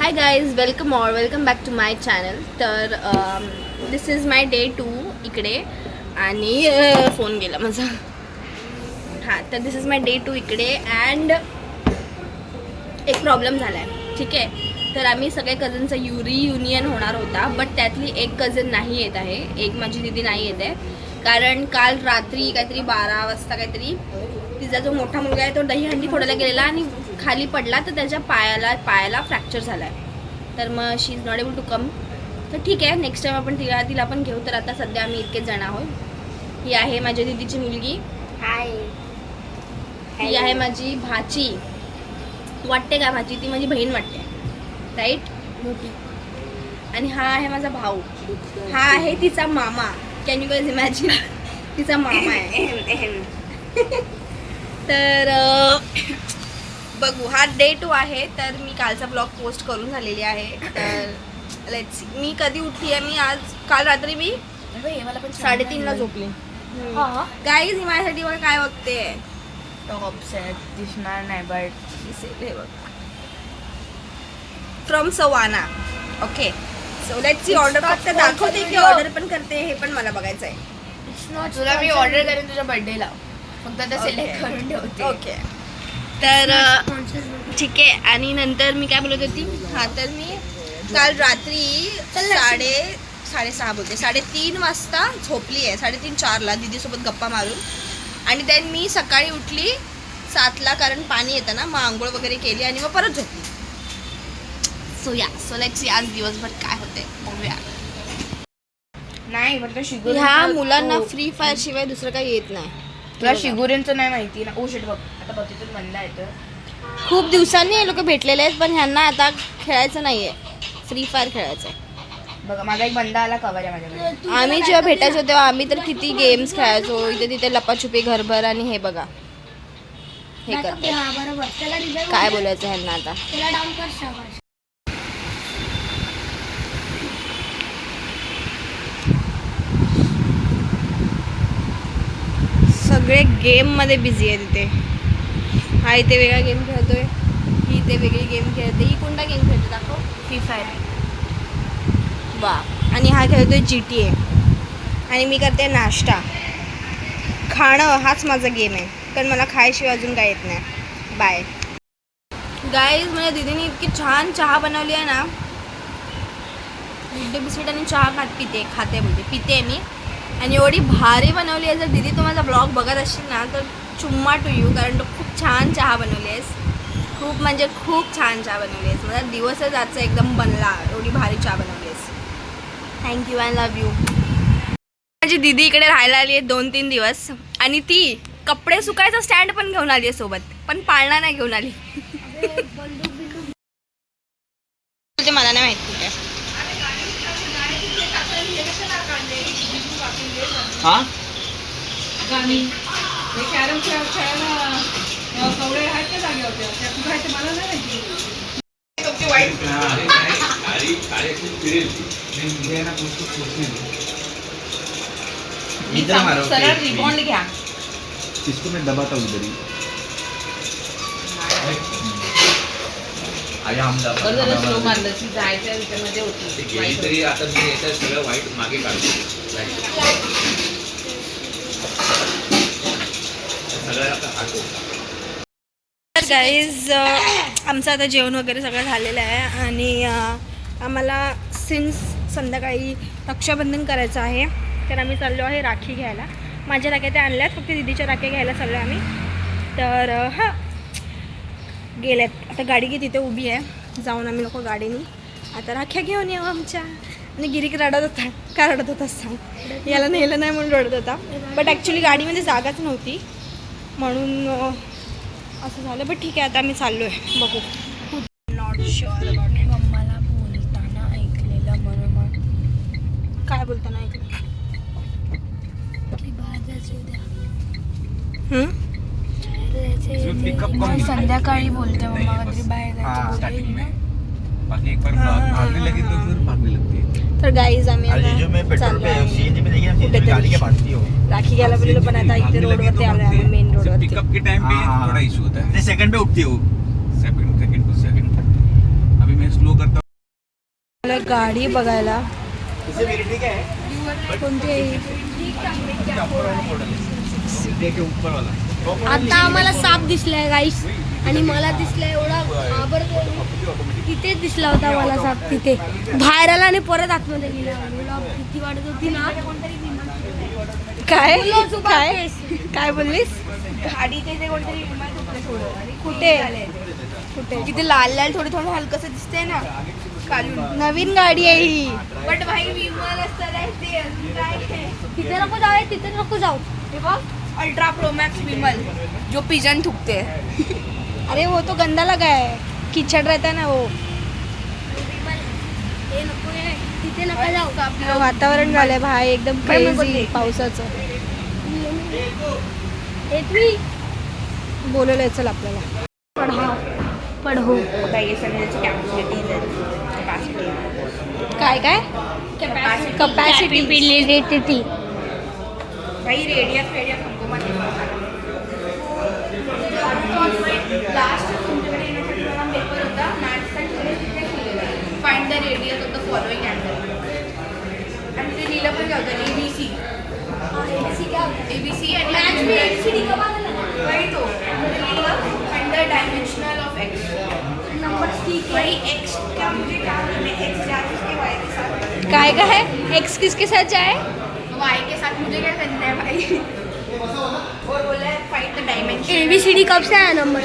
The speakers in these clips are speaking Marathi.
High guys, welcome back to my channel. तर दिस इज माय डे 2 इकडे. आणि फोन गेला माझा. हां, तर दिस इज माय डे 2 इकडे. अँड एक प्रॉब्लेम झाला आहे, ठीक आहे. तर आम्ही सगळे कझनचा रियुनियन होणार होता, बट त्यातली एक कझन नाही येत आहे. एक माझी दीदी नाही येत आहे, कारण काल रात्री काहीतरी 12 वाजता काहीतरी तिचा जो मोठा मुलगा आहे तो दहीहंडी फोडायला गेलेला आणि खाली पडला, तर त्याच्या पायाला फ्रॅक्चर झाला आहे. तर मग she is not able to come. तर ठीक आहे, नेक्स्ट टाईम आपण तिला पण घेऊ. तर आता सध्या आम्ही इतकेच जण आहोत. ही आहे माझ्या दीदीची मुलगी. हाय. ही आहे माझी भाची. वाटते का भाची? ती माझी बहीण वाटते, राईट, मोठी. आणि हा आहे माझा भाऊ. हा आहे तिचा मामा. Can you guys imagine? तिचा मामा आहे. तर बघू, हा डे 2 आहे. तर मी कालचा ब्लॉग पोस्ट करून झालेली आहे. तर लेट्स सी मी कधी उठली आहे. मी काल रात्री मी 3:30ला झोपली. गाईज, ही माझ्यासाठी मला काय बघते? टॉप सेट दिसणार नाही, but from Savana. Okay, so let's see. Order फक्त दाखवते की ऑर्डर पण करते, हे पण मला बघायचं आहे. तुला मी ऑर्डर करेन तुझ्या बर्थडेला, फक्त आता सिलेक्ट करून ठेवते. ओके, तर ठीक आहे. आणि नंतर मी काय बोलत होती? हां, तर मी काल रात्री 3:30 वाजता झोपली आहे. 3:30-4ला दीदीसोबत गप्पा मारून. आणि देन मी सकाळी उठली 7ला, कारण पाणी येतं ना. मग आंघोळ वगैरे केली आणि मग परत झोपली. सो लेट्स सी आज दिवसभर काय होते बघूया. नाही, फक्त शिगुरी. ह्या मुलांना फ्री फायर शिवाय दुसरं काही येत नाही. तुला शिगुरींचं नाही माहिती ना? ओ शिट, बघ आता पतीतून बंद आहे. तर खूप दिवसांनी हे लोक भेटलेले आहेत, पण ह्यांना आता खेळायचं नाहीये. फ्री फायर खेळायचं आहे. बघा, माझा एक बंदा आला, कवर आहे माझ्याकडे. आम्ही जेव्हा भेटायचो तेव्हा आम्ही तर किती गेम्स खेळायचो. इथे तिथे लपाछुपी, घरभर. आणि हे बघा, हे करते. काय बोलायचं ह्यांना आता? सगळे गेममध्ये बिझी आहे तिथे. हा इथे वेगळा गेम खेळतोय, ही इथे वेगळी गेम खेळते. ही कोणता गेम खेळते दाखव? Free fire. वा. आणि हा खेळतोय GTA. आणि मी करते नाश्ता. खाणं हाच माझा गेम आहे, पण मला खायशिवाय अजून काय येत नाही. Bye guys. माझ्या दीदीने इतकी छान चहा बनवली आहे ना. मिड बिस्किट आणि चहा पिते मी. आणि एवढी भारी बनवली आहे. जर दीदी तू माझा ब्लॉग बघत असशील ना, तर चुम्मा टू यू, कारण तू खूप छान चहा बनवली आहेस. खूप म्हणजे खूप छान चहा बनवली आहेस. माझा दिवसच आजचा एकदम बनला. एवढी भारी चहा बनवली आहेस. Thank you, I love you. माझी दीदी इकडे राहायला आली आहे 2-3 दिवस. आणि ती कपडे सुकायचा स्टँड पण घेऊन आली आहे सोबत, पण पाळणा नाही घेऊन आली. तुझे मला नाही माहिती कुठे. हा? सरळ रिबॉन्ड घ्या. इसको मैं दबाता हूँ इधर ही. आया हम स्लो मारलं की जायच्या ह्याच्यामध्ये होती. तरी आता मी याच्यात सगळं वाईट मागे काढतो. सगळं आता हटो. तर गाईज, आमचं आता जेवण वगैरे सगळं झालेलं आहे. आणि आम्हाला सिन्स संध्याकाळी रक्षाबंधन करायचं आहे. तर आम्ही चाललो आहे राखी घ्यायला. माझ्या राख्या त्या आणल्यात, फक्त दीदीच्या राख्या घ्यायला चाललो आम्ही. तर हां, गेल्यात. आता गाडी की तिथे उभी आहे. जाऊन आम्ही लोक गाडीने आता राख्या घेऊन येऊ आमच्या. आणि गिरीक रडत होता. का रडत होता सांग? याला नेलं नाही म्हणून रडत होता. बट ॲक्च्युली गाडीमध्ये जागाच नव्हती, म्हणून असं झालं. बट ठीक आहे, आता आम्ही चाललो आहे. बघू. Not sure about it. मम्माला बोलताना ऐकलेलं, म्हणून काय बोलताना ऐकलं? की बाहेर जायचं उद्या. संध्याकाळी बोलते मम्मा, कधी बाहेर जायचं. बाकी एक बार भागने लगी तो फिर भागने लगती है. तर गाईज, आम्ही आता चाललो आहे राखी घ्यायला बोललो, पण आता इथे रोडवरती आलो आहे. मेन रोडवरती. पिकअप के टाइम पे थोड़ा इशू होता है. सेकंड पे उठती हो. सेकंड अभी मैं स्लो करता हूँ. मला गाडी बघायला कोणती आहे? आता आम्हाला साप दिसलाय गाईस आणि मला दिसलाय एवढा तिथेच दिसला होता मला साप तिथे बाहेर आला आणि परत आतमध्ये गेला मला भीती वाटत होती ना काय काय काय बोललीस? गाडीच्या इथे कोणतरी विमान सुटलं थोडं आणि कुठे? कुठे तिथे लाल लाल थोडं थोडं हलकसं दिसतंय ना खालून. नवीन गाडी आहे ही. बट भाई विमान असतं ते अजून काय आहे? तिथे नको जाऊ तिथे नको जाऊ हे बघ अल्ट्रा प्रो मॅक्स विमल जो पिजन थुकते. अरे वो तो गंदा लगा है, कीचड़ रहता है ना वो. हे नको आहे, तिथे नको जाऊ वातावरण झालंय भाई एकदम क्रेझी पावसाचं. बोलवलंय चल आपल्याला. पढो काही सगळ्याची कॅपॅसिटीज आहेत. काय काय कॅपॅसिटी कपॅसिटी भाई रेडियस हमको मत लास्ट तुमच्याकडे येण्यासाठी मला पेपर होता मॅथ्सचा find the radius of the following angle आणि ते लिहिलं पण काय होतं एबीसी आणि तो find the dimensional of x भाई एक्स क्या मुझे क्या करना है एक्स जाती है वाई के साथ काय काय एक्स किसके साथ जाए? वाई के साथ मुझे क्या करना है भाई और बोला है फाइंड द डायमेंशन ABCD कब से आया नंबर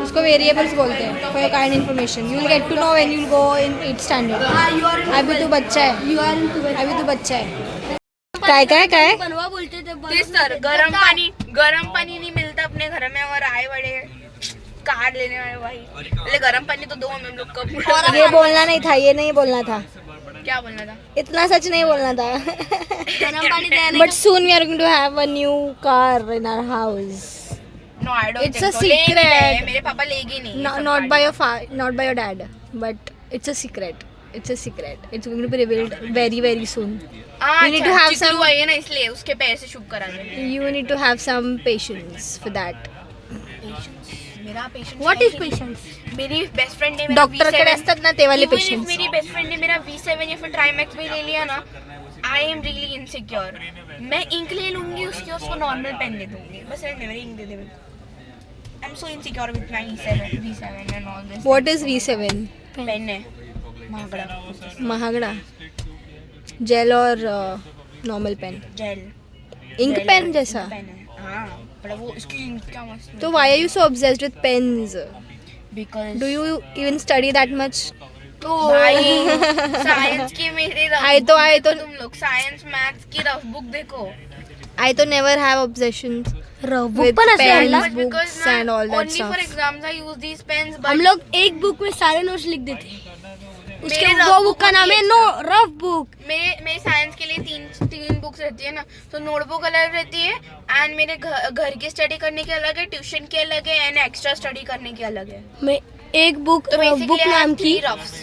उसको वेरिएबल्स बोलते हैं. For your kind information you will get to know when you will go in 8th standard. अभी तू बच्चा है, अभी तू बच्चा है. काय काय काय बनवा बोलते थे तेच तर गरम पानी नहीं मिलता अपने घर में और आए बड़े कार्ड लेने वाले भाई अरे गरम पानी तो दो हम लोग कब ये बोलना नहीं था, ये नहीं बोलना था, क्या बोलना था इतना सच नहीं बोलना था. गरम पानी देने But soon we are going to have a new car in our house. No I don't It's a secret. मेरे पापा लेगी नहीं Not by your dad, but it's a secret. It's a secret. It's going to be revealed very very soon. we need to have some- है ना इसलिए उसके पैसे शुभ कराने You need to have some patience for that. मेरा पेशेंट व्हाट इज पेशेंस मेरी बेस्ट फ्रेंड ने डॉक्टर कडे असतात ना ते वाले पेशंट्स. मेरी बेस्ट फ्रेंड ने मेरा V7 या फिर ट्राइमैक्स भी ले लिया ना आई एम रियली इनसिक्योर. मैं इंक ले लूंगी उसकी उसको नॉर्मल पेन दे दूंगी बस मेरी इंक दे दे मेरे को. I am so insecure with my V7 and all this. What is V7? Pen है महागड़ा महागड़ा जेल और normal pen, gel ink pen जैसा. पेन है हाँ पर वो इसकी इंक क्या मस्त तो why are you so obsessed with pens? Because Do you even study that much? भाई साइंस की मेरी I तो तुम लोग साइंस मैथ्स की रफ बुक देखो. I तो never have obsessions book with पण असेल pens, ना? books and all that only stuff. for exams I use these pens but हम लोग एक बुक में सारे नोट्स लिख देते हैं उसके मेरे वो rough बुक का book नाम है होती नो रफ बुक. मेरे साइंस के लिए तीन बुक्स रहती है ना तो नोटबुक अलग रहती है एंड मेरे घर की स्टडी करने की अलग है ट्यूशन की अलग है एंड एक्स्ट्रा स्टडी करने की अलग है. मैं एक बुक तो बुक नाम की रफ्स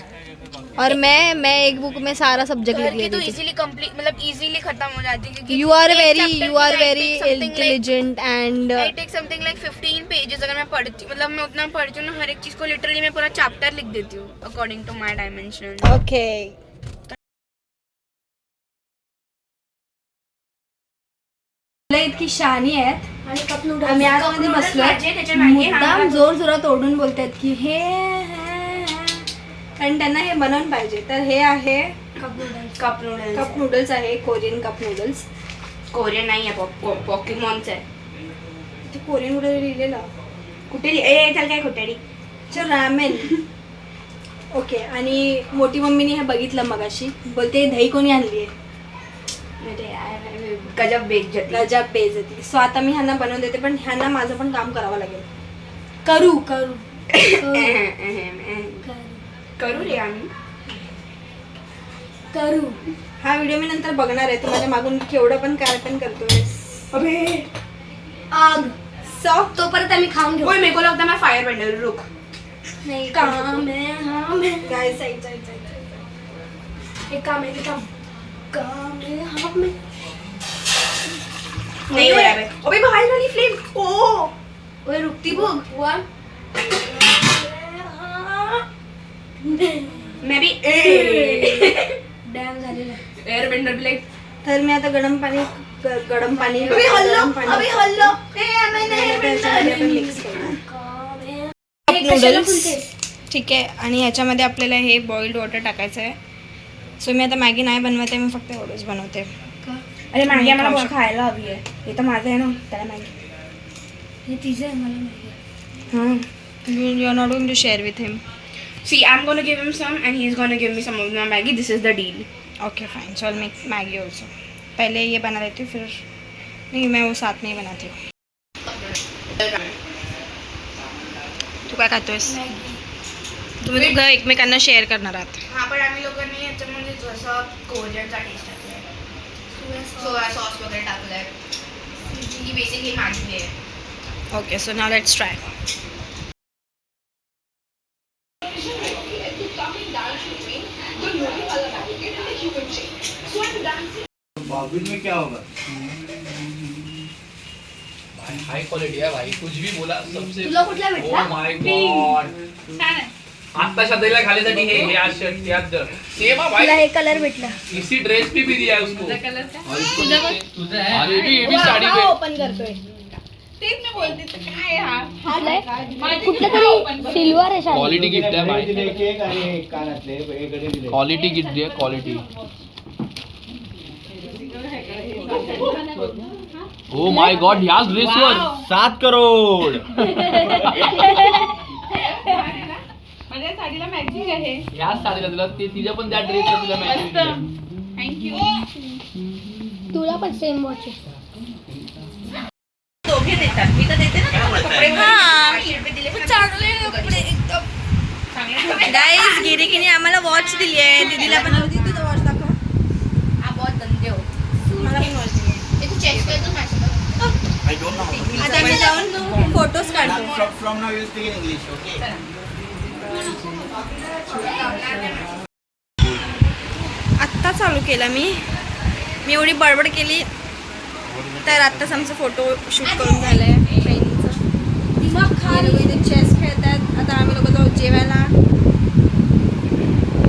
और मैं एक बुक में सारा सब्जेक्ट घर लिख की तो लेती थी. इजीली कंप्लीट मतलब इजीली खत्म हो जाती है क्योंकि You are एक very chapter you की are I very take something intelligent and I take something like 15 pages अगर मैं पढ़ती मतलब मैं उतना पढ़ती हूँ ना हर एक चीज को लिटरली मैं पूरा चैप्टर लिख देती हूँ according to my dimension. okay. मुलं इतकी शहाणी आहेत आणि कप नूडल्स आम्ही आतमध्ये बसलोय मुद्दाम जोर जोरात ओरडून बोलतायत की हे कारण त्यांना हे बनवून पाहिजे. तर हे आहे कप नूडल्स कप नूडल्स आहे, कोरियन कप नूडल्स. कोरियन नाही आहे पॉकीमॉनचं आहे. ते कोरियन नूडल लिहिलेलं कुठे ए चल काय कुठे रामेन. ओके. आणि मोठी मम्मीने हे बघितलं मगाशी, बोलते दही कोणी आणली आहे. गजब बेइज्जती गजब बेइज्जती. सो आता मी ह्यांना बनवून देते पण ह्यांना माझं पण काम करावं लागेल. करू करू रे आम्ही करू हा व्हिडिओ मी नंतर बघणार आहे. तू माझ्या मागून केवढं पण कार्टन करतोय. अबे आग सो तोपर्यंत आम्ही खाऊन घेऊ. मेरे को लगता है मैं फायर बंडल रुक नाही काम है हम है काय साईड एक काम है काम है हम है. नहीं हो रहा है अबे बाहर वाली फ्लेम ओ ओए रुकती भूक 1 मैं भी डॅम झालेला एयर बेंडर भी लाइक तर मी आता गरम पाणी अभी हल्लो मिक्स नूडल्स ठीक आहे. आणि ह्याच्यामध्ये आपल्याला हे बॉइल्ड वॉटर टाकायचं आहे. सो मी आता मॅगी नाही बनवते, मी फक्त एवढंच बनवते. अरे मॅगी आम्हाला बहुत खायला हवी आहे. हे तर माझं आहे ना, त्याला मॅगी. हे तिचं आहे मला माहिती हां, you are not going to share with him. See, I'm gonna give him some and he's gonna give me some of my Maggie. This is the deal. Okay fine, so I make Maggi also. पहले ये बना लेती हूँ, फिर नहीं मैं वो साथ में ही बनाती हूँ. तू काय खातोयस? तुम्ही दोघं एकमेकांना शेअर करणार आहात. हा, पण आम्ही लोकांनी याच्यामध्ये जसं कोरियनचा टेस्ट टाकलाय, सोया सॉस वगैरे टाकलाय. ही बेसिकली मॅगी आहे. Okay, so now let's try. Babul में क्या होगा? भाई हाई क्वालिटी है भाई, कुछ भी बोला सबसे. तुला कुठला भेटला? Oh my god. आता शादीला खालीसाठी हे आज शर्ट याद सेम हा भाई. तुला हे कलर भेटला इसी ड्रेस पे भी दिया है उसको. तुझा है अरे ये भी साड़ी पे ओपन करतोय कुठलं तरी सिल्वर आहे शायद. क्वालिटी गिफ्ट है भाई. क्वालिटी गिफ्ट है क्वालिटी. ओ माय गॉड, याच ड्रेसवर 7 करोड. याच साडीला तुला ते तिच्या पण त्या ड्रेसला तुला मॅचिंग तुला पण सेम वॉच आहे. दोघे देतात. मी तर देते ना तुम्हाला कपडे. हां. 500 रुपये दिले पण चांगले कपडे एकदम. चांगले. गाईज, गिरिकीने आम्हाला वॉच दिली आहे. दीदीला पण होती. तुझं वॉच दाखव. आप बहुत गंदे हो. मला पण वॉच दिली आहे. ये तू चेक कर तू माझ्यासोबत. I don't know. आता मी जाऊन फोटोज काढतो. From now you speak in English, okay? आत्ता चालू केला मी एवढी बडबड केली तर आत्ताच आमचं फोटो शूट करून झालं आहे बहिणीचं. दिमाग हे लोक इथे चेस खेळतात. आता आम्ही लोक जाऊ जेवायला.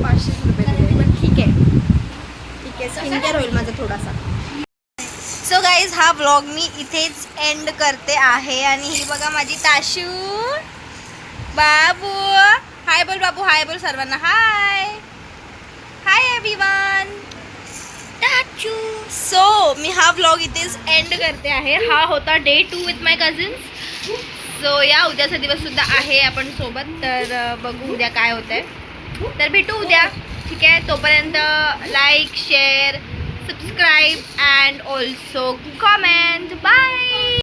500 रुपये दिले, पण ठीक आहे स्किन केअर होईल माझा थोडासा. सो गाईज, हा व्लॉग मी इथेच एंड करते आहे. आणि ही बघा माझी ताशू. बाबू हाय बोल, बाबू हाय बोल सर्वांना. हाय हाय एव्हरीवन. टाचू. सो मी हा व्लॉग इथेच एंड करते आहे. हा होता day 2 with my cousins. So या उद्याचा दिवस सुद्धा आहे आपण सोबत. तर बघू उद्या काय होतं आहे. तर भेटू उद्या, ठीक आहे. तोपर्यंत like, share, subscribe and also comment. Bye.